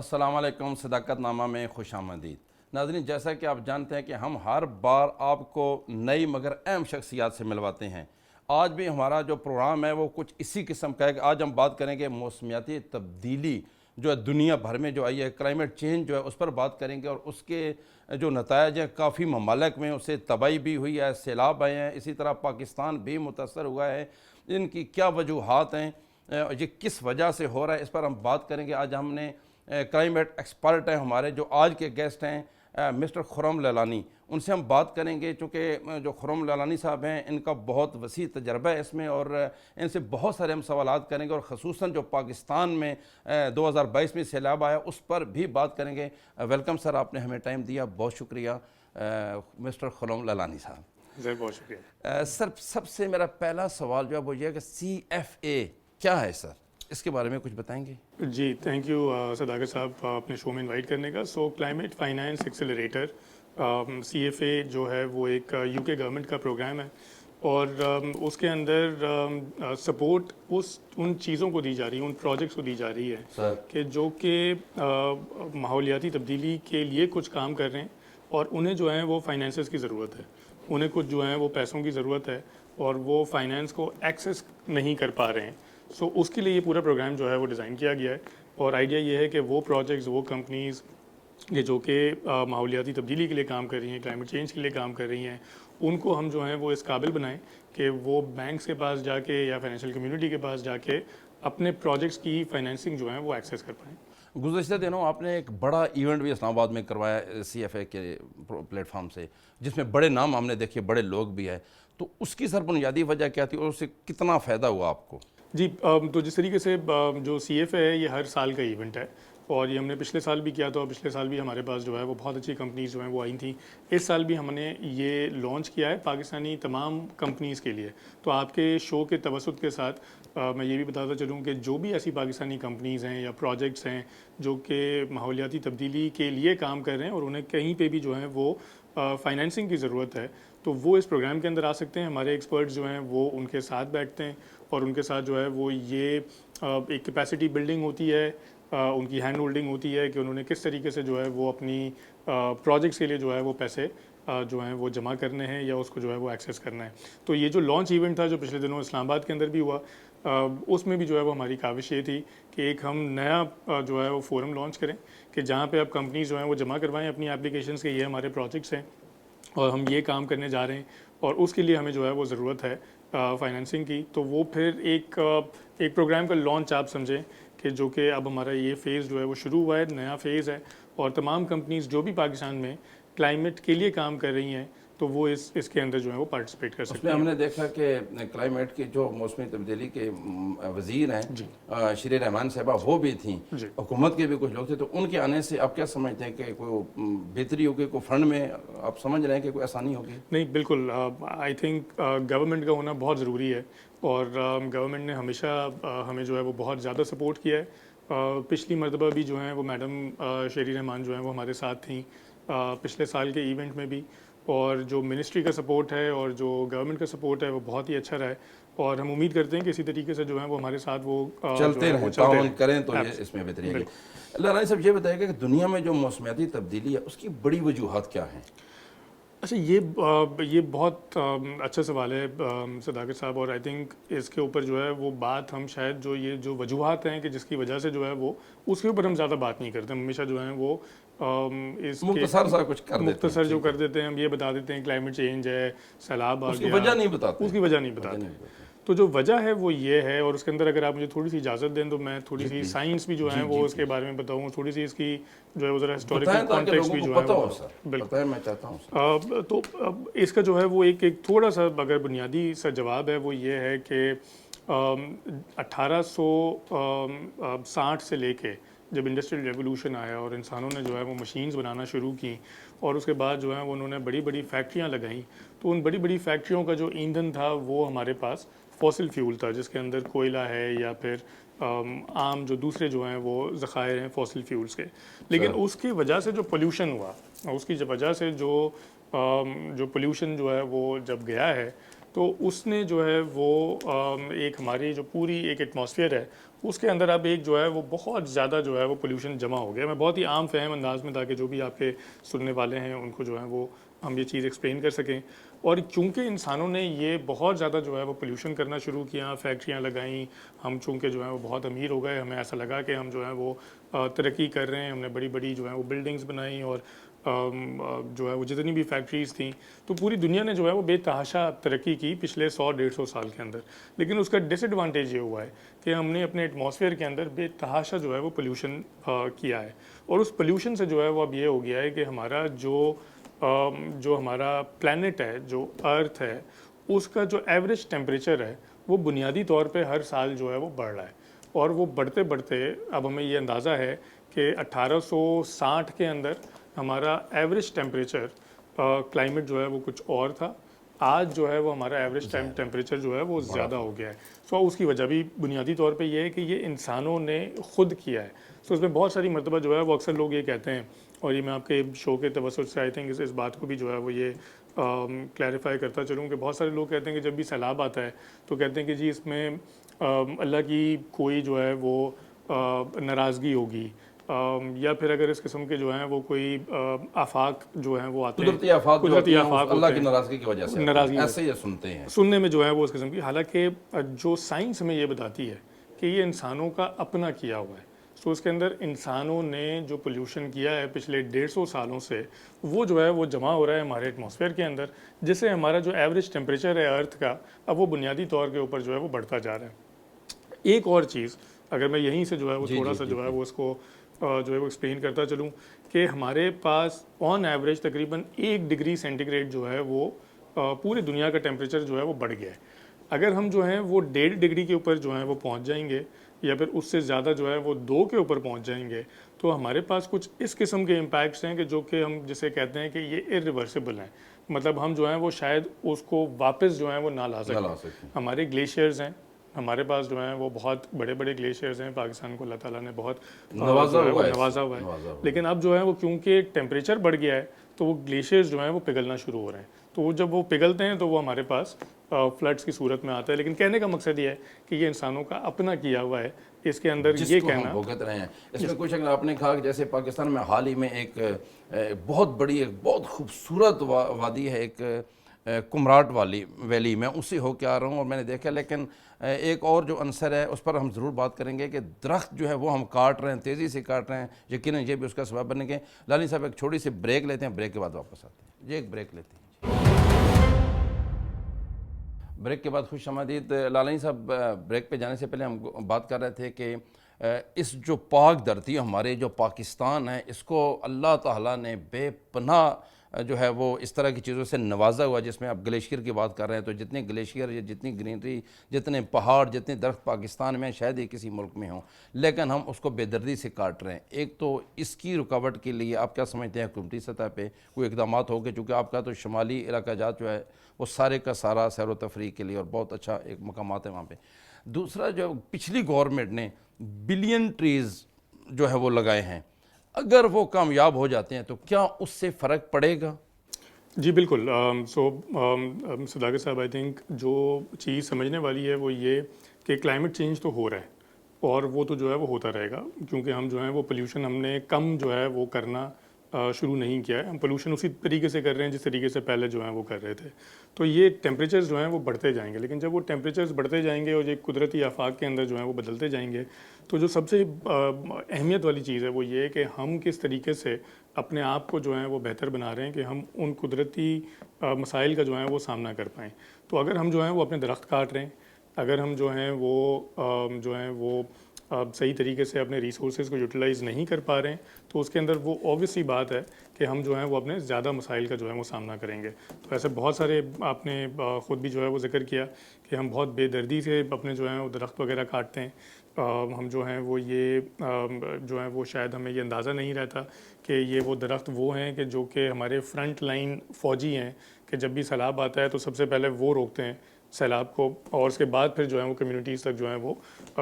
السلام علیکم، صداقت نامہ میں خوش آمدید ناظرین۔ جیسا کہ آپ جانتے ہیں کہ ہم ہر بار آپ کو نئی مگر اہم شخصیات سے ملواتے ہیں۔ آج بھی ہمارا جو پروگرام ہے وہ کچھ اسی قسم کا ہے کہ آج ہم بات کریں گے موسمیاتی تبدیلی جو ہے دنیا بھر میں جو آئی ہے، کلائمیٹ چینج جو ہے اس پر بات کریں گے، اور اس کے جو نتائج ہیں کافی ممالک میں اس سے تباہی بھی ہوئی ہے، سیلاب آئے ہیں، اسی طرح پاکستان بھی متاثر ہوا ہے۔ ان کی کیا وجوہات ہیں، یہ کس وجہ سے ہو رہا ہے، اس پر ہم بات کریں گے۔ آج ہم نے کلائمیٹ ایکسپرٹ ہیں ہمارے جو آج کے گیسٹ ہیں مسٹر خرم لالانی، ان سے ہم بات کریں گے، چونکہ جو خرم لالانی صاحب ہیں ان کا بہت وسیع تجربہ ہے اس میں، اور ان سے بہت سارے ہم سوالات کریں گے، اور خصوصاً جو پاکستان میں 2022 میں سیلاب آیا اس پر بھی بات کریں گے۔ ویلکم سر، آپ نے ہمیں ٹائم دیا، بہت شکریہ مسٹر خرم لالانی صاحب۔ سر بہت شکریہ سر سب سے میرا پہلا سوال جو ہے وہ یہ ہے کہ CFA کیا ہے سر، اس کے بارے میں کچھ بتائیں گے؟ جی، تھینک یو صداقت صاحب اپنے شو میں انوائٹ کرنے کا۔ سو کلائمیٹ فائنانس ایکسیلریٹر CFA جو ہے وہ ایک UK گورنمنٹ کا پروگرام ہے، اور اس کے اندر سپورٹ ان چیزوں کو دی جا رہی ہے، ان پروجیکٹس کو دی جا رہی ہے سر کہ جو کہ ماحولیاتی تبدیلی کے لیے کچھ کام کر رہے ہیں، اور انہیں جو ہے وہ فائنینسز کی ضرورت ہے، انہیں کچھ جو ہے وہ پیسوں کی ضرورت ہے، اور وہ فائنینس کو ایکسیس نہیں کر پا رہے ہیں۔ سو اس کے لیے یہ پورا پروگرام جو ہے وہ ڈیزائن کیا گیا ہے، اور آئیڈیا یہ ہے کہ وہ پروجیکٹس، وہ کمپنیز یہ جو کہ ماحولیاتی تبدیلی کے لیے کام کر رہی ہیں، کلائمیٹ چینج کے لیے کام کر رہی ہیں، ان کو ہم جو ہیں وہ اس قابل بنائیں کہ وہ بینکس کے پاس جا کے یا فائنینشیل کمیونٹی کے پاس جا کے اپنے پروجیکٹس کی فائنینسنگ جو ہے وہ ایکسیس کر پائیں۔ گزشتہ دنوں آپ نے ایک بڑا ایونٹ بھی اسلام آباد میں کروایا CFA کے پلیٹ فارم سے، جس میں بڑے نام ہم نے دیکھے، بڑے لوگ بھی ہیں، تو اس کی سر بنیادی وجہ کیا تھی اور اس سے کتنا فائدہ ہوا آپ کو؟ جی، تو جس طریقے سے جو CFA ہے یہ ہر سال کا ایونٹ ہے، اور یہ ہم نے پچھلے سال بھی کیا تھا، اور پچھلے سال بھی ہمارے پاس جو ہے وہ بہت اچھی کمپنیز جو ہیں وہ آئی تھیں۔ اس سال بھی ہم نے یہ لانچ کیا ہے پاکستانی تمام کمپنیز کے لیے۔ تو آپ کے شو کے توسط کے ساتھ میں یہ بھی بتاتا چلوں کہ جو بھی ایسی پاکستانی کمپنیز ہیں یا پروجیکٹس ہیں جو کہ ماحولیاتی تبدیلی کے لیے کام کر رہے ہیں، اور انہیں کہیں پہ بھی جو ہے وہ فائنینسنگ کی ضرورت ہے، تو وہ اس پروگرام کے اندر آ سکتے ہیں۔ ہمارے ایکسپرٹس جو ہیں وہ ان کے ساتھ بیٹھتے ہیں، اور ان کے ساتھ جو ہے وہ یہ ایک کیپیسٹی بلڈنگ ہوتی ہے، ان کی ہینڈ ہولڈنگ ہوتی ہے کہ انہوں نے کس طریقے سے جو ہے وہ اپنی پروجیکٹس کے لیے جو ہے وہ پیسے جو ہیں وہ جمع کرنے ہیں یا اس کو جو ہے وہ ایکسیس کرنا ہے۔ تو یہ جو لانچ ایونٹ تھا جو پچھلے دنوں اسلام آباد کے اندر بھی ہوا، اس میں بھی جو ہے وہ ہماری کاوش یہ تھی کہ ایک ہم نیا جو ہے وہ فورم لانچ کریں کہ جہاں پہ اب کمپنیز جو ہیں وہ جمع کروائیں اپنی اپلیکیشنز کے، یہ ہمارے پروجیکٹس ہیں اور ہم یہ کام کرنے جا رہے ہیں، اور اس کے لیے ہمیں جو ہے وہ ضرورت ہے فائنینسنگ کی۔ تو وہ پھر ایک پروگرام کا لانچ آپ سمجھیں کہ جو کہ اب ہمارا یہ فیز جو ہے وہ شروع ہوا ہے، نیا فیز ہے، اور تمام کمپنیز جو بھی پاکستان میں کلائمیٹ کے لیے کام کر رہی ہیں تو وہ اس کے اندر جو ہے وہ پارٹیسپیٹ کر اس سکتے میں ہیں۔ ہم نے دیکھا کہ کلائمیٹ کی جو موسمی تبدیلی کے وزیر ہیں جی شری رحمان صاحبہ، وہ بھی تھیں، جی حکومت کے بھی کچھ لوگ تھے، تو ان کے آنے سے آپ کیا سمجھتے ہیں کہ کوئی بہتری ہوگی، کوئی فنڈ میں آپ سمجھ رہے ہیں کہ کوئی آسانی ہوگی؟ نہیں، بالکل آئی تھنک گورنمنٹ کا ہونا بہت ضروری ہے، اور گورنمنٹ نے ہمیشہ ہمیں جو ہے وہ بہت زیادہ سپورٹ کیا ہے۔ پچھلی مرتبہ بھی جو ہیں وہ میڈم شری رحمان جو ہیں وہ ہمارے ساتھ تھیں پچھلے سال کے ایونٹ میں بھی، اور جو منسٹری کا سپورٹ ہے اور جو گورنمنٹ کا سپورٹ ہے وہ بہت ہی اچھا رہا ہے، اور ہم امید کرتے ہیں کہ اسی طریقے سے جو ہے وہ ہمارے ساتھ وہ چلتے رہیں، تعاون کریں تو یہ Absolutely. اس میں بہتری آئے گی۔ بالکل۔ لالانی صاحب یہ بتائیے گا کہ دنیا میں جو موسمیاتی تبدیلی ہے اس کی بڑی وجوہات کیا ہیں؟ اچھا، یہ بہت اچھا سوال ہے صداقت صاحب، اور آئی تھنک اس کے اوپر جو ہے وہ بات ہم شاید یہ جو وجوہات ہیں کہ جس کی وجہ سے جو ہے وہ اس کے اوپر ہم زیادہ بات نہیں کرتے، ہم ہمیشہ جو ہیں وہ اس کے مختصر سا کچھ کر دیتے ہیں، مختصر جو کر دیتے ہیں، ہم یہ بتا دیتے ہیں کلائمیٹ چینج ہے، سیلاب آ اس کی گیا، وجہ نہیں بتاتے، اس کی وجہ نہیں بتاتے۔ تو جو وجہ ہے وہ یہ ہے، اور اس کے اندر اگر آپ مجھے تھوڑی سی اجازت دیں تو میں تھوڑی سی سائنس بھی جو ہے وہ اس کے بارے میں بتاؤں، تھوڑی سی اس کی جو ہے وہ ذرا ہسٹوریکل کانٹیکسٹ بھی جو ہے وہ بالکل میں چاہتا ہوں۔ تو اس کا جو ہے وہ ایک تھوڑا سا اگر بنیادی سا جواب ہے وہ یہ ہے کہ 1860 سے لے کے جب انڈسٹریل ریولوشن آیا اور انسانوں نے جو ہے وہ مشینز بنانا شروع کی، اور اس کے بعد جو ہے وہ انہوں نے بڑی بڑی فیکٹریاں لگائیں، تو ان بڑی بڑی فیکٹریوں کا جو ایندھن تھا وہ ہمارے پاس فوسل فیول تھا، جس کے اندر کوئلہ ہے یا پھر عام جو دوسرے جو ہیں وہ ذخائر ہیں فوسل فیولز کے۔ لیکن اس کی وجہ سے جو پولیوشن ہوا، اس کی وجہ سے جو پولیوشن جو ہے وہ جب گیا ہے، تو اس نے جو ہے وہ ایک ہماری جو پوری ایک ایٹماسفیئر ہے اس کے اندر اب ایک جو ہے وہ بہت زیادہ جو ہے وہ پولیوشن جمع ہو گیا. میں بہت ہی عام فہم انداز میں تاکہ جو بھی آپ کے سننے والے ہیں ان کو جو ہے وہ ہم یہ چیز ایکسپلین کر سکیں. اور چونکہ انسانوں نے یہ بہت زیادہ جو ہے وہ پولیوشن کرنا شروع کیا, فیکٹریاں لگائیں, ہم چونکہ جو ہے وہ بہت امیر ہو گئے, ہمیں ایسا لگا کہ ہم جو ہے وہ ترقی کر رہے ہیں, ہم نے بڑی بڑی جو ہے وہ بلڈنگز بنائیں اور جو ہے وہ جتنی بھی فیکٹریز تھیں, تو پوری دنیا نے جو ہے وہ بے تحاشا ترقی کی پچھلے 100-150 سال کے اندر. لیکن اس کا ڈس ایڈوانٹیج یہ ہوا ہے کہ ہم نے اپنے ایٹماسفیئر کے اندر بے تحاشا جو ہے وہ پولیوشن کیا ہے. اور اس پولیوشن سے جو ہے وہ اب یہ ہو گیا ہے کہ ہمارا جو ہمارا پلانٹ ہے, جو ارتھ ہے, اس کا جو ایوریج ٹیمپریچر ہے وہ بنیادی طور پہ ہر سال جو ہے وہ بڑھ رہا ہے. اور وہ بڑھتے بڑھتے اب ہمیں یہ اندازہ ہے کہ 1860 کے اندر ہمارا ایوریج ٹیمپریچر کلائمیٹ جو ہے وہ کچھ اور تھا, آج جو ہے وہ ہمارا ایوریج ٹیمپریچر جو ہے وہ زیادہ ہو گیا ہے. سو اس کی وجہ بھی بنیادی طور پہ یہ ہے کہ یہ انسانوں نے خود کیا ہے. سو اس میں بہت ساری مرتبہ جو ہے وہ اکثر لوگ یہ کہتے ہیں, اور یہ میں آپ کے شو کے توسط سے آئی تھنک اس بات کو بھی جو ہے وہ یہ کلیریفائی کرتا چلوں کہ بہت سارے لوگ کہتے ہیں کہ جب بھی سیلاب آتا ہے تو کہتے ہیں کہ جی اس میں اللہ کی کوئی جو ہے وہ ناراضگی ہوگی, یا پھر اگر اس قسم کے جو ہیں وہ کوئی آفاق جو ہیں وہ آتے ہیں, قدرتی آفات اللہ کی ناراضگی کی وجہ سے ایسے ہی سنتے ہیں سننے میں جو ہے وہ اس قسم کی. حالانکہ جو سائنس ہمیں یہ بتاتی ہے کہ یہ انسانوں کا اپنا کیا ہوا ہے. سو اس کے اندر انسانوں نے جو پولیوشن کیا ہے پچھلے 150 سالوں سے, وہ جو ہے وہ جمع ہو رہا ہے ہمارے ایٹماسفیئر کے اندر, جس سے ہمارا جو ایوریج ٹیمپریچر ہے ارتھ کا اب وہ بنیادی طور کے اوپر جو ہے وہ بڑھتا جا رہا ہے. ایک اور چیز اگر میں یہیں سے جو ہے وہ تھوڑا سا جو ہے وہ اس کو جو ہے وہ ایکسپلین کرتا چلوں کہ ہمارے پاس آن ایوریج تقریباً 1 ڈگری سینٹی گریڈ جو ہے وہ پوری دنیا کا ٹیمپریچر جو ہے وہ بڑھ گیا ہے. اگر ہم جو ہیں وہ 1.5 ڈگری کے اوپر جو ہیں وہ پہنچ جائیں گے, یا پھر اس سے زیادہ جو ہے وہ 2 کے اوپر پہنچ جائیں گے, تو ہمارے پاس کچھ اس قسم کے امپیکٹس ہیں کہ جو کہ ہم جسے کہتے ہیں کہ یہ irreversible ہیں. مطلب ہم جو ہیں وہ شاید اس کو واپس جو ہیں وہ نہ لا سکیں. ہمارے گلیشیئرز ہیں, ہمارے پاس جو ہیں وہ بہت بڑے بڑے گلیشیئرز ہیں, پاکستان کو اللہ تعالیٰ نے بہت نوازا ہوا ہے. لیکن اب جو ہے وہ کیونکہ ٹیمپریچر بڑھ گیا ہے تو وہ گلیشیئرز جو ہیں وہ پگھلنا شروع ہو رہے ہیں. تو وہ جب وہ پگھلتے ہیں تو وہ ہمارے پاس فلڈس کی صورت میں آتا ہے. لیکن کہنے کا مقصد یہ ہے کہ یہ انسانوں کا اپنا کیا ہوا ہے, اس کے اندر یہ کہنا بھگت رہے ہیں. اس میں کوئی شک آپ نے کہا کہ جیسے پاکستان میں حال ہی میں ایک بہت بڑی ایک بہت خوبصورت وادی ہے, ایک کمراٹ ویلی, میں اسی ہو کے آ رہا ہوں اور میں نے دیکھا. لیکن ایک اور جو عنصر ہے اس پر ہم ضرور بات کریں گے کہ درخت جو ہے وہ ہم کاٹ رہے ہیں, تیزی سے کاٹ رہے ہیں, یقیناً یہ بھی اس کا سبب بنے گے. لالنی صاحب ایک چھوٹی سی بریک لیتے ہیں, بریک کے بعد واپس آتے ہیں. یہ ایک بریک لیتے ہیں. بریک کے بعد خوش آمدید. لالنی صاحب, بریک پہ جانے سے پہلے ہم بات کر رہے تھے کہ اس جو پاک دھرتی ہمارے جو پاکستان ہے, اس کو اللہ تعالیٰ نے بے پناہ جو ہے وہ اس طرح کی چیزوں سے نوازا ہوا, جس میں آپ گلیشیئر کی بات کر رہے ہیں. تو جتنے گلیشیئر یا جتنی گرینری, جتنے پہاڑ, جتنے درخت پاکستان میں شاید ہی کسی ملک میں ہوں, لیکن ہم اس کو بے دردی سے کاٹ رہے ہیں. ایک تو اس کی رکاوٹ کے لیے آپ کیا سمجھتے ہیں حکومتی سطح پہ کوئی اقدامات ہو گئے, چونکہ آپ کا تو شمالی علاقہ جات جو ہے وہ سارے کا سارا سیر و تفریح کے لیے اور بہت اچھا ایک مقامات ہے وہاں پہ. دوسرا, جو پچھلی گورنمنٹ نے بلین ٹریز جو ہے وہ لگائے ہیں, اگر وہ کامیاب ہو جاتے ہیں تو کیا اس سے فرق پڑے گا؟ جی بالکل. سو صداقت صاحب, آئی تھنک جو چیز سمجھنے والی ہے وہ یہ کہ کلائمیٹ چینج تو ہو رہا ہے اور وہ تو جو ہے وہ ہوتا رہے گا, کیونکہ ہم جو ہے وہ پولیوشن ہم نے کم جو ہے وہ کرنا شروع نہیں کیا ہے. ہم پولیوشن اسی طریقے سے کر رہے ہیں جس طریقے سے پہلے جو ہیں وہ کر رہے تھے. تو یہ ٹیمپریچرز جو ہیں وہ بڑھتے جائیں گے, لیکن جب وہ ٹیمپریچرز بڑھتے جائیں گے اور یہ قدرتی آفاق کے اندر جو ہیں وہ بدلتے جائیں گے, تو جو سب سے اہمیت والی چیز ہے وہ یہ ہے کہ ہم کس طریقے سے اپنے آپ کو جو ہے وہ بہتر بنا رہے ہیں کہ ہم ان قدرتی مسائل کا جو ہے وہ سامنا کر پائیں. تو اگر ہم جو ہیں وہ اپنے درخت کاٹ رہے ہیں, اگر ہم جو ہیں وہ صحیح طریقے سے اپنے ریسورسز کو یوٹیلائز نہیں کر پا رہے ہیں, تو اس کے اندر وہ obvious سی بات ہے کہ ہم جو ہیں وہ اپنے زیادہ مسائل کا جو ہے وہ سامنا کریں گے. تو ایسے بہت سارے آپ نے خود بھی جو ہے وہ ذکر کیا کہ ہم بہت بے دردی سے اپنے جو ہیں وہ درخت وغیرہ کاٹتے ہیں. ہم جو ہیں وہ یہ جو ہیں وہ شاید ہمیں یہ اندازہ نہیں رہتا کہ یہ وہ درخت وہ ہیں کہ جو کہ ہمارے فرنٹ لائن فوجی ہیں, کہ جب بھی سیلاب آتا ہے تو سب سے پہلے وہ روکتے ہیں سیلاب کو, اور اس کے بعد پھر جو ہے وہ کمیونٹیز تک جو ہے وہ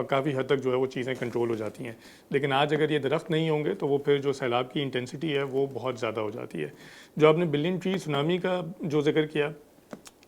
کافی حد تک جو ہے وہ چیزیں کنٹرول ہو جاتی ہیں. لیکن آج اگر یہ درخت نہیں ہوں گے تو وہ پھر جو سیلاب کی انٹینسٹی ہے وہ بہت زیادہ ہو جاتی ہے. جو آپ نے بلین ٹری سونامی کا جو ذکر کیا,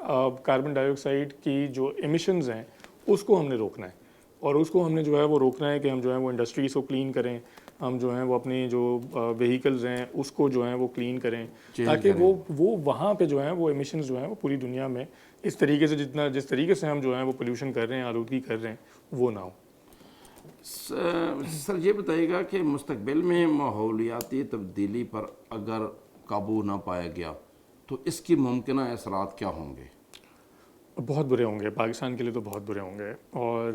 کاربن ڈائی آکسائڈ کی جو ایمیشنز ہیں اس کو ہم نے روکنا ہے، اور اس کو ہم نے جو ہے وہ روکنا ہے کہ ہم جو ہے وہ انڈسٹریز کو کلین کریں، ہم جو ہیں وہ اپنی جو وہیکلز ہیں اس کو جو ہیں وہ کلین کریں، تاکہ وہ وہاں پہ جو ہیں وہ ایمیشنز جو ہیں وہ پوری دنیا میں اس طریقے سے جس طریقے سے ہم جو ہیں وہ پولیوشن کر رہے ہیں، آلودگی کر رہے ہیں، وہ نہ ہو۔ سر یہ بتائیے گا کہ مستقبل میں ماحولیاتی تبدیلی پر اگر قابو نہ پایا گیا تو اس کی ممکنہ اثرات کیا ہوں گے؟ بہت برے ہوں گے، پاکستان کے لیے تو بہت برے ہوں گے، اور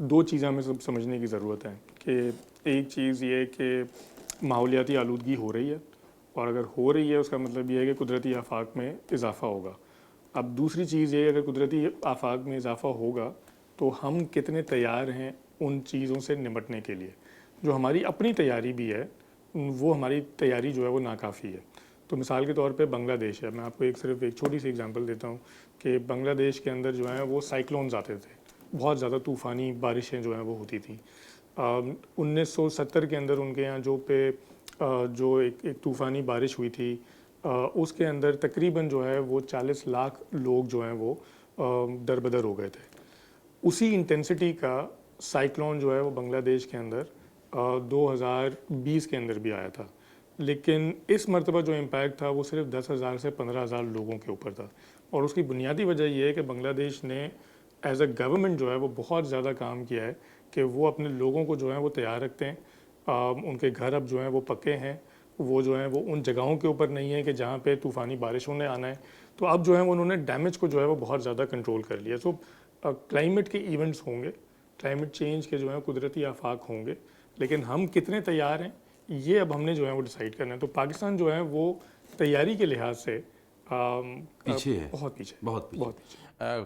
دو چیزیں ہمیں سمجھنے کی ضرورت ہے کہ ایک چیز یہ کہ ماحولیاتی آلودگی ہو رہی ہے، اور اگر ہو رہی ہے اس کا مطلب یہ ہے کہ قدرتی آفاق میں اضافہ ہوگا۔ اب دوسری چیز یہ ہے اگر قدرتی آفاق میں اضافہ ہوگا تو ہم کتنے تیار ہیں ان چیزوں سے نمٹنے کے لیے۔ جو ہماری اپنی تیاری بھی ہے وہ ہماری تیاری جو ہے وہ ناکافی ہے۔ تو مثال کے طور پہ بنگلہ دیش ہے، میں آپ کو صرف ایک چھوٹی سی اگزامپل دیتا ہوں کہ بنگلہ دیش کے اندر جو ہیں وہ سائیکلونز آتے تھے، بہت زیادہ طوفانی بارشیں جو ہیں وہ ہوتی تھیں۔ 1970 کے اندر ان کے یہاں جو ایک طوفانی بارش ہوئی تھی، اس کے اندر تقریباً جو ہے وہ 40 لاکھ لوگ جو ہیں وہ دربدر ہو گئے تھے۔ اسی انٹینسٹی کا سائیکلون جو ہے وہ بنگلہ دیش کے اندر 2020 کے اندر بھی آیا تھا، لیکن اس مرتبہ جو امپیکٹ تھا وہ صرف 10,000 سے 15,000 لوگوں کے اوپر تھا، اور اس کی بنیادی وجہ یہ ہے کہ بنگلہ دیش نے ایز اے گورنمنٹ جو ہے وہ بہت زیادہ کام کیا ہے کہ وہ اپنے لوگوں کو جو ہے وہ تیار رکھتے ہیں، ان کے گھر اب جو ہیں وہ پکے ہیں، وہ جو ہیں وہ ان جگہوں کے اوپر نہیں ہے کہ جہاں پہ طوفانی بارشوں نے آنا ہے، تو اب جو ہے انہوں نے ڈیمیج کو جو ہے وہ بہت زیادہ کنٹرول کر لیا۔ سو کلائمیٹ کے ایونٹس ہوں گے، کلائمیٹ چینج کے جو ہیں قدرتی آفاق ہوں گے، لیکن ہم کتنے تیار ہیں یہ اب ہم نے جو ہے وہ ڈیسائیڈ کرنا ہے۔ تو پاکستان جو ہے وہ تیاری کے لحاظ سے پیچھے ہے، بہت پیچھے۔ بہت پیچھے۔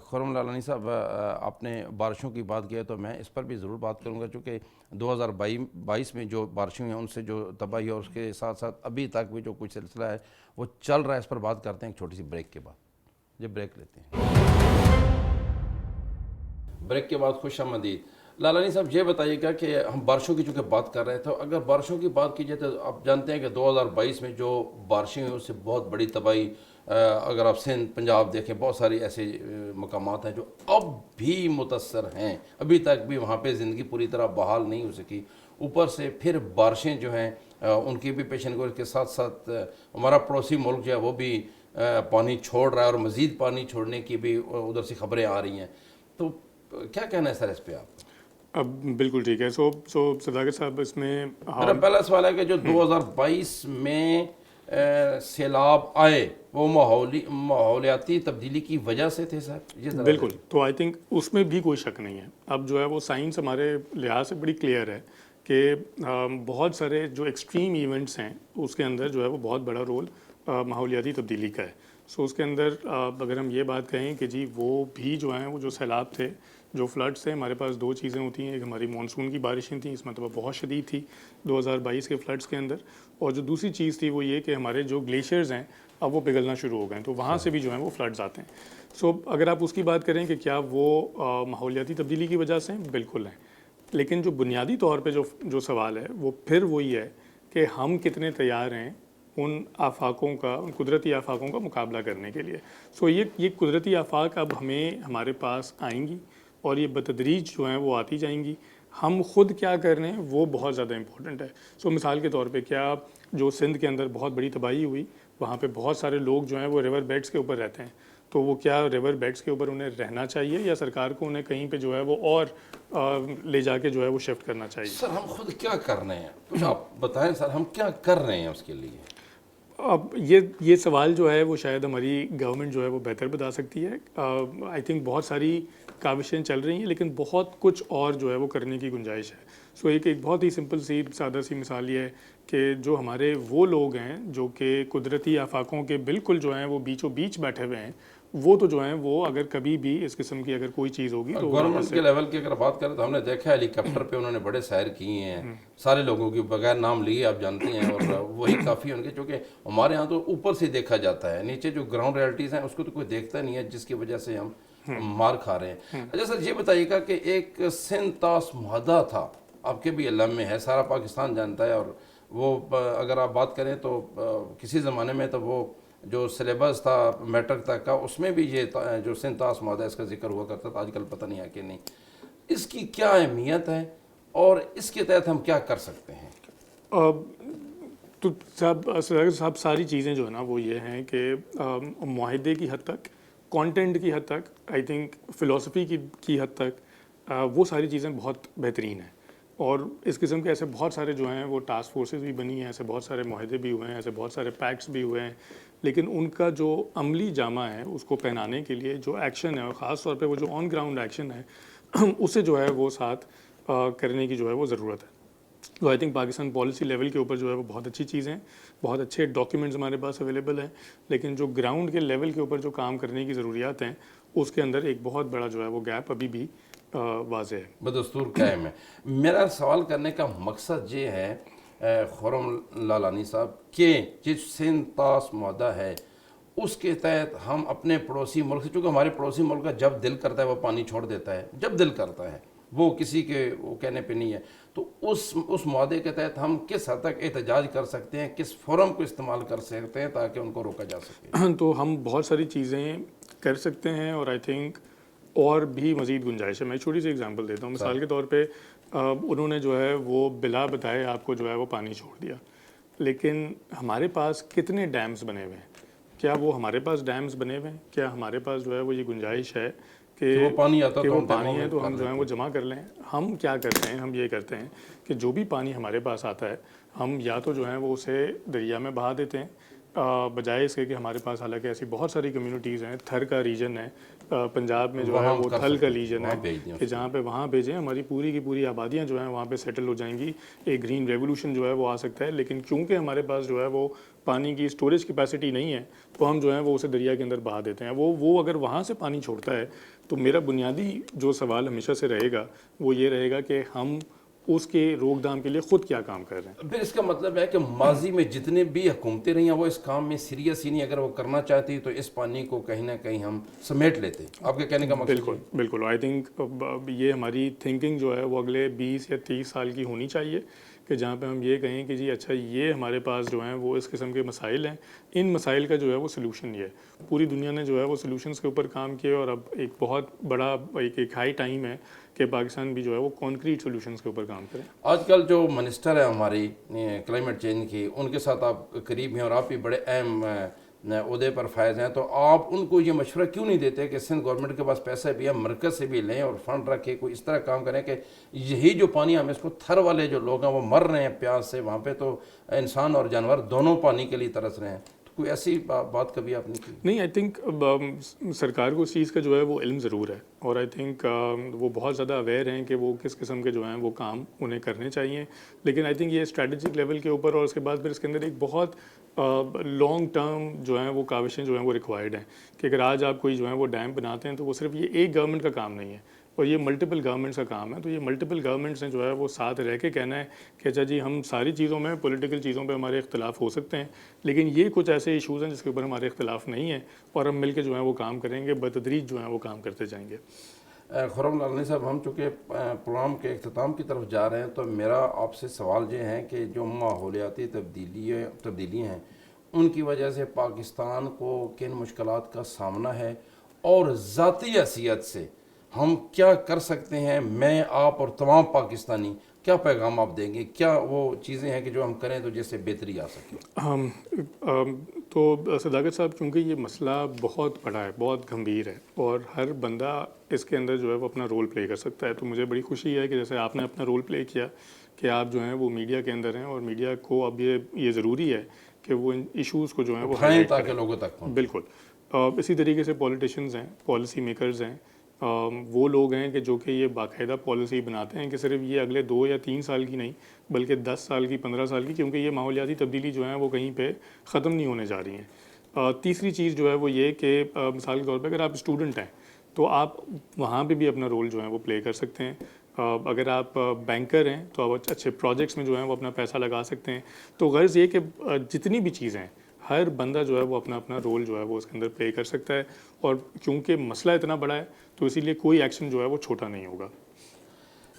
خرم لالانی صاحب، آپ نے بارشوں کی بات کیا تو میں اس پر بھی ضرور بات کروں گا، چونکہ 2022 میں جو بارشیں ہیں ان سے جو تباہی اور اس کے ساتھ ساتھ ابھی تک بھی جو کچھ سلسلہ ہے وہ چل رہا ہے، اس پر بات کرتے ہیں ایک چھوٹی سی بریک کے بعد۔ یہ بریک لیتے ہیں، بریک کے بعد خوش آمدید۔ لالانی صاحب یہ بتائیے گا کہ ہم بارشوں کی چونکہ بات کر رہے تھے، اگر بارشوں کی بات کی جائے تو آپ جانتے ہیں کہ 2022 میں جو بارشیں ہوئی اس سے بہت بڑی تباہی، اگر آپ سندھ پنجاب دیکھیں بہت ساری ایسے مقامات ہیں جو اب بھی متاثر ہیں، ابھی تک بھی وہاں پہ زندگی پوری طرح بحال نہیں ہو سکی، اوپر سے پھر بارشیں جو ہیں ان کی بھی پیشن گوئی کے ساتھ ساتھ ہمارا پڑوسی ملک جو ہے وہ بھی پانی چھوڑ رہا ہے، اور مزید پانی چھوڑنے کی بھی ادھر سے خبریں آ رہی ہیں، تو کیا کہنا ہے سر اس پہ آپ؟ اب بالکل ٹھیک ہے۔ سو صداقت صاحب، اس میں میرا پہلا سوال ہے کہ جو 2022 میں سیلاب آئے وہ ماحولیاتی تبدیلی کی وجہ سے تھے سر؟ بالکل، تو آئی تھنک اس میں بھی کوئی شک نہیں ہے۔ اب جو ہے وہ سائنس ہمارے لحاظ سے بڑی کلیئر ہے کہ بہت سارے جو ایکسٹریم ایونٹس ہیں اس کے اندر جو ہے وہ بہت بڑا رول ماحولیاتی تبدیلی کا ہے۔ سو اس کے اندر اگر ہم یہ بات کہیں کہ جی وہ بھی جو ہیں وہ جو سیلاب تھے، جو فلڈس تھے، ہمارے پاس دو چیزیں ہوتی ہیں، ایک ہماری مانسون کی بارشیں تھیں، اس مرتبہ بہت شدید تھی 2022 کے فلڈس کے اندر، اور جو دوسری چیز تھی وہ یہ کہ ہمارے جو گلیشیئرز ہیں اب وہ پگھلنا شروع ہو گئے ہیں، تو وہاں سے بھی جو ہیں وہ فلڈز آتے ہیں۔ سو اگر آپ اس کی بات کریں کہ کیا وہ ماحولیاتی تبدیلی کی وجہ سے ہیں، بالکل ہیں، لیکن جو بنیادی طور پہ جو سوال ہے وہ پھر وہی ہے کہ ہم کتنے تیار ہیں ان آفاقوں کا، ان قدرتی آفاقوں کا مقابلہ کرنے کے لیے۔ سو یہ قدرتی آفاق اب ہمارے پاس آئیں گی، اور یہ بتدریج جو ہیں وہ آتی جائیں گی۔ ہم خود کیا کر رہے ہیں وہ بہت زیادہ امپورٹنٹ ہے۔ سو مثال کے طور پہ کیا جو سندھ کے اندر بہت بڑی تباہی ہوئی، وہاں پہ بہت سارے لوگ جو ہیں وہ ریور بیڈس کے اوپر رہتے ہیں، تو وہ کیا ریور بیڈس کے اوپر انہیں رہنا چاہیے یا سرکار کو انہیں کہیں پہ جو ہے وہ اور لے جا کے جو ہے وہ شفٹ کرنا چاہیے؟ سر ہم خود کیا کر رہے ہیں، کچھ آپ بتائیں سر، ہم کیا کر رہے ہیں اس کے لیے؟ اب یہ سوال جو ہے وہ شاید ہماری گورنمنٹ جو ہے وہ بہتر بتا سکتی ہے۔ آئی تھنک بہت ساری کاوشیں چل رہی ہیں، لیکن بہت کچھ اور جو ہے وہ کرنے کی گنجائش ہے۔ سو ایک بہت ہی سمپل سی سادہ سی مثال یہ ہے کہ جو ہمارے وہ لوگ ہیں جو کہ قدرتی آفاقوں کے بالکل جو ہیں وہ بیچوں بیچ بیٹھے ہوئے ہیں، وہ تو جو ہیں وہ اگر کبھی بھی اس قسم کی اگر کوئی چیز ہوگی تو گورنمنٹ کے لیول کی اگر بات کریں تو ہم نے دیکھا ہے ہیلی کاپٹر پہ انہوں نے بڑے سیر کیے ہیں سارے لوگوں کی، بغیر نام لیے آپ جانتے ہیں، اور وہی کافی ان کے، چونکہ ہمارے ہاں تو اوپر سے دیکھا جاتا ہے، نیچے جو گراؤنڈ ریالٹیز ہیں اس کو تو کوئی دیکھتا نہیں ہے، جس کی وجہ سے ہم مار کھا رہے ہیں۔ اچھا سر یہ بتائیے گا کہ ایک سندھ طاس معاہدہ تھا، آپ کے بھی علم میں ہے، سارا پاکستان جانتا ہے، اور وہ اگر آپ بات کریں تو کسی زمانے میں تو وہ جو سلیبس تھا میٹرک تک کا اس میں بھی یہ جو سندھ طاس معاہدہ اس کا ذکر ہوا کرتا تھا، آج کل پتہ نہیں ہے کہ نہیں. اس کی کیا اہمیت ہے اور اس کے تحت ہم کیا کر سکتے ہیں؟ تو سب ساری چیزیں جو ہے نا وہ یہ ہیں کہ معاہدے کی حد تک، کانٹینٹ کی حد تک، آئی تھنک فلاسفی کی حد تک وہ ساری چیزیں بہت بہترین ہیں. اور اس قسم کے ایسے بہت سارے جو ہیں وہ ٹاسک فورسز بھی بنی ہیں، ایسے بہت سارے معاہدے بھی ہوئے ہیں، ایسے بہت سارے پیکٹس بھی ہوئے ہیں، لیکن ان کا جو عملی جامہ ہے اس کو پہنانے کے لیے جو ایکشن ہے، اور خاص طور پہ وہ جو آن گراؤنڈ ایکشن ہے اسے جو ہے وہ ساتھ کرنے کی جو ہے وہ ضرورت ہے. تو I think Pakistan policy level کے اوپر جو ہے وہ بہت اچھی چیزیں ہیں، بہت اچھے ڈاکیومنٹس ہمارے پاس اویلیبل ہیں، لیکن جو گراؤنڈ کے لیول کے اوپر جو کام کرنے کی ضروریات ہیں اس کے اندر ایک بہت بڑا جو ہے وہ گیپ ابھی بھی واضح ہے. بدستور قائم ہے. میرا سوال کرنے کا مقصد یہ ہے خرم لالانی صاحب کہ جس سندھ طاس معاہدہ ہے اس کے تحت ہم اپنے پڑوسی ملک سے، چونکہ ہمارے پڑوسی ملک کا جب دل کرتا ہے وہ پانی چھوڑ دیتا ہے، جب دل کرتا ہے، وہ کسی کے وہ کہنے پہ نہیں ہے. تو اس معاہدے کے تحت ہم کس حد تک احتجاج کر سکتے ہیں، کس فورم کو استعمال کر سکتے ہیں تاکہ ان کو روکا جا سکے؟ تو ہم بہت ساری چیزیں کر سکتے ہیں، اور آئی تھنک اور بھی مزید گنجائش ہے. میں چھوٹی سی اگزامپل دیتا ہوں. مثال کے طور پہ انہوں نے جو ہے وہ بلا بتائے آپ کو جو ہے وہ پانی چھوڑ دیا، لیکن ہمارے پاس کتنے ڈیمز بنے ہوئے ہیں؟ کیا وہ ہمارے پاس ڈیمز بنے ہوئے ہیں؟ کیا ہمارے پاس جو ہے وہ یہ گنجائش ہے کہ وہ پانی آتا کہ تو وہ ہم پانی ڈیموں ہے میں تو کر ہم جو ہے لیتے وہ جمع کر لیں؟ ہم کیا کرتے ہیں، ہم یہ کرتے ہیں کہ جو بھی پانی ہمارے پاس آتا ہے ہم یا تو جو ہے وہ اسے دریا میں بہا دیتے ہیں، بجائے اس کے کہ ہمارے پاس حالانکہ ایسی بہت ساری کمیونٹیز ہیں. تھر کا ریجن ہے پنجاب میں جو ہے وہاں ہم وہ کر تھل کا سکتے ہیں، ریجن وہاں ہے بھیج دیں کہ اس کو. جہاں پہ وہاں بھیجیں، ہماری پوری کی پوری آبادیاں جو ہیں وہاں پہ سیٹل ہو جائیں گی، ایک گرین ریولوشن جو ہے وہ آ سکتا ہے. لیکن چونکہ ہمارے پاس جو ہے وہ پانی کی اسٹوریج کیپیسٹی نہیں ہے تو ہم جو ہے وہ اسے دریا کے اندر بہا دیتے ہیں. وہ اگر وہاں سے پانی چھوڑتا ہے تو میرا بنیادی جو سوال ہمیشہ سے رہے گا وہ یہ رہے گا کہ ہم اس کے روک تھام کے لیے خود کیا کام کر رہے ہیں. پھر اس کا مطلب ہے کہ ماضی میں جتنے بھی حکومتیں رہی ہیں وہ اس کام میں سیریس ہی نہیں، اگر وہ کرنا چاہتی تو اس پانی کو کہیں نہ کہیں ہم سمیٹ لیتے. آپ کے کہنے کا مقصد بالکل بالکل. آئی تھنک یہ ہماری تھنکنگ جو ہے وہ اگلے 20 یا 30 سال کی ہونی چاہیے کہ جہاں پہ ہم یہ کہیں کہ جی اچھا یہ ہمارے پاس جو ہیں وہ اس قسم کے مسائل ہیں، ان مسائل کا جو ہے وہ سلوشن یہ ہے. پوری دنیا نے جو ہے وہ سلوشنز کے اوپر کام کیا، اور اب ایک بہت بڑا ایک ہائی ٹائم ہے کہ پاکستان بھی جو ہے وہ کانکریٹ سلوشنز کے اوپر کام کرے. آج کل جو منسٹر ہے ہماری کلائمیٹ چینج کی، ان کے ساتھ آپ قریب ہیں اور آپ بھی بڑے اہم عہدے پر فائز ہیں، تو آپ ان کو یہ مشورہ کیوں نہیں دیتے کہ سندھ گورنمنٹ کے پاس پیسے بھی ہے، مرکز سے بھی لیں اور فنڈ رکھے، کوئی اس طرح کام کریں کہ یہی جو پانی ہم اس کو تھر والے جو لوگ ہیں وہ مر رہے ہیں پیاس سے، وہاں پہ تو انسان اور جانور دونوں پانی کے لیے ترس رہے ہیں. تو کوئی ایسی بات کبھی آپ نے کی؟ نہیں. آئی تھنک سرکار کو اس چیز کا جو ہے وہ علم ضرور ہے، اور آئی تھنک وہ بہت زیادہ اویئر ہیں کہ وہ کس قسم کے جو ہیں وہ کام انہیں کرنے چاہیے. لیکن آئی تھنک یہ اسٹریٹجک لیول کے اوپر، اور اس کے بعد پھر اس کے اندر ایک بہت لانگ ٹرم جو ہیں وہ کاوشیں جو ہیں وہ ریکوائرڈ ہیں کہ اگر آج آپ کوئی جو ہے وہ ڈیم بناتے ہیں تو وہ صرف یہ ایک گورنمنٹ کا کام نہیں ہے، اور یہ ملٹیپل گورنمنٹس کا کام ہے. تو یہ ملٹیپل گورنمنٹس نے جو ہے وہ ساتھ رہ کے کہنا ہے کہ اچھا جی ہم ساری چیزوں میں، پولیٹیکل چیزوں پہ ہمارے اختلاف ہو سکتے ہیں، لیکن یہ کچھ ایسے ایشوز ہیں جس کے اوپر ہمارے اختلاف نہیں ہیں، اور ہم مل کے جو ہے وہ کام کریں گے، بتدریج جو ہے وہ کام کرتے جائیں گے. خرم لالانی صاحب، ہم چونکہ پروگرام کے اختتام کی طرف جا رہے ہیں تو میرا آپ سے سوال یہ ہے کہ جو ماحولیاتی تبدیلیاں ہیں ان کی وجہ سے پاکستان کو کن مشکلات کا سامنا ہے، اور ذاتی حیثیت سے ہم کیا کر سکتے ہیں؟ میں، آپ اور تمام پاکستانی کیا پیغام آپ دیں گے؟ کیا وہ چیزیں ہیں کہ جو ہم کریں تو جس سے بہتری آ سکے؟ تو صداقت صاحب، چونکہ یہ مسئلہ بہت بڑا ہے، بہت گمبھیر ہے، اور ہر بندہ اس کے اندر جو ہے وہ اپنا رول پلے کر سکتا ہے. تو مجھے بڑی خوشی ہے کہ جیسے آپ نے اپنا رول پلے کیا کہ آپ جو ہیں وہ میڈیا کے اندر ہیں، اور میڈیا کو اب یہ ضروری ہے کہ وہ ان ایشوز کو جو ہیں وہ اٹھائیں ہائلائٹ تاکہ کریں. لوگوں تک پہنچے. بالکل. اسی طریقے سے پولیٹیشنز ہیں، پالیسی میکرز ہیں، وہ لوگ ہیں کہ جو کہ یہ باقاعدہ پالیسی بناتے ہیں کہ صرف یہ اگلے 2 یا 3 سال کی نہیں بلکہ 10 سال کی، 15 سال کی، کیونکہ یہ ماحولیاتی تبدیلی جو ہیں وہ کہیں پہ ختم نہیں ہونے جا رہی ہیں. تیسری چیز جو ہے وہ یہ کہ مثال کے طور پہ اگر آپ اسٹوڈنٹ ہیں تو آپ وہاں پہ بھی اپنا رول جو ہے وہ پلے کر سکتے ہیں. اگر آپ بینکر ہیں تو آپ اچھے پروجیکٹس میں جو ہیں وہ اپنا پیسہ لگا سکتے ہیں. تو غرض یہ کہ جتنی بھی چیزیں ہیں ہر بندہ جو ہے وہ اپنا اپنا رول جو ہے وہ اس کے اندر پلے کر سکتا ہے، اور کیونکہ مسئلہ اتنا بڑا ہے تو اسی لیے کوئی ایکشن جو ہے وہ چھوٹا نہیں ہوگا.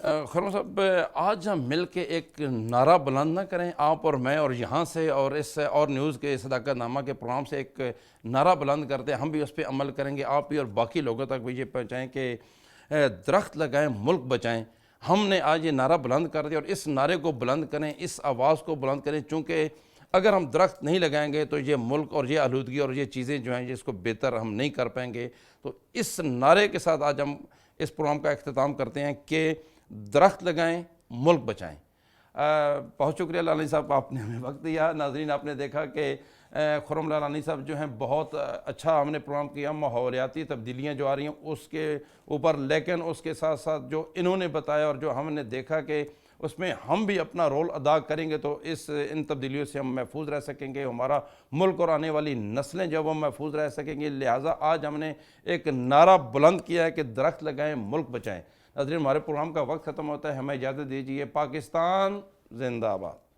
خرم صاحب، آج ہم مل کے ایک نعرہ بلند نہ کریں، آپ اور میں، اور یہاں سے اور اس اور نیوز کے صداقت نامہ کے پروگرام سے ایک نعرہ بلند کرتے ہیں، ہم بھی اس پہ عمل کریں گے، آپ بھی اور باقی لوگوں تک بھی یہ پہنچائیں کہ درخت لگائیں، ملک بچائیں۔ ہم نے آج یہ نعرہ بلند کر دیا اور اس نعرے کو بلند کریں، اس آواز کو بلند کریں، چونکہ اگر ہم درخت نہیں لگائیں گے تو یہ ملک اور یہ آلودگی اور یہ چیزیں جو ہیں جس کو بہتر ہم نہیں کر پائیں گے۔ تو اس نعرے کے ساتھ آج ہم اس پروگرام کا اختتام کرتے ہیں کہ درخت لگائیں، ملک بچائیں۔ بہت شکریہ لالانی صاحب، آپ نے ہمیں وقت دیا۔ ناظرین، آپ نے دیکھا کہ خرم لالانی صاحب جو ہیں بہت اچھا ہم نے پروگرام کیا، ماحولیاتی تبدیلیاں جو آ رہی ہیں اس کے اوپر، لیکن اس کے ساتھ ساتھ جو انہوں نے بتایا اور جو ہم نے دیکھا کہ اس میں ہم بھی اپنا رول ادا کریں گے تو ان تبدیلیوں سے ہم محفوظ رہ سکیں گے، ہمارا ملک اور آنے والی نسلیں جو وہ محفوظ رہ سکیں گے۔ لہٰذا آج ہم نے ایک نعرہ بلند کیا ہے کہ درخت لگائیں، ملک بچائیں۔ ناظرین، ہمارے پروگرام کا وقت ختم ہوتا ہے، ہمیں اجازت دیجیے۔ پاکستان زندہ باد۔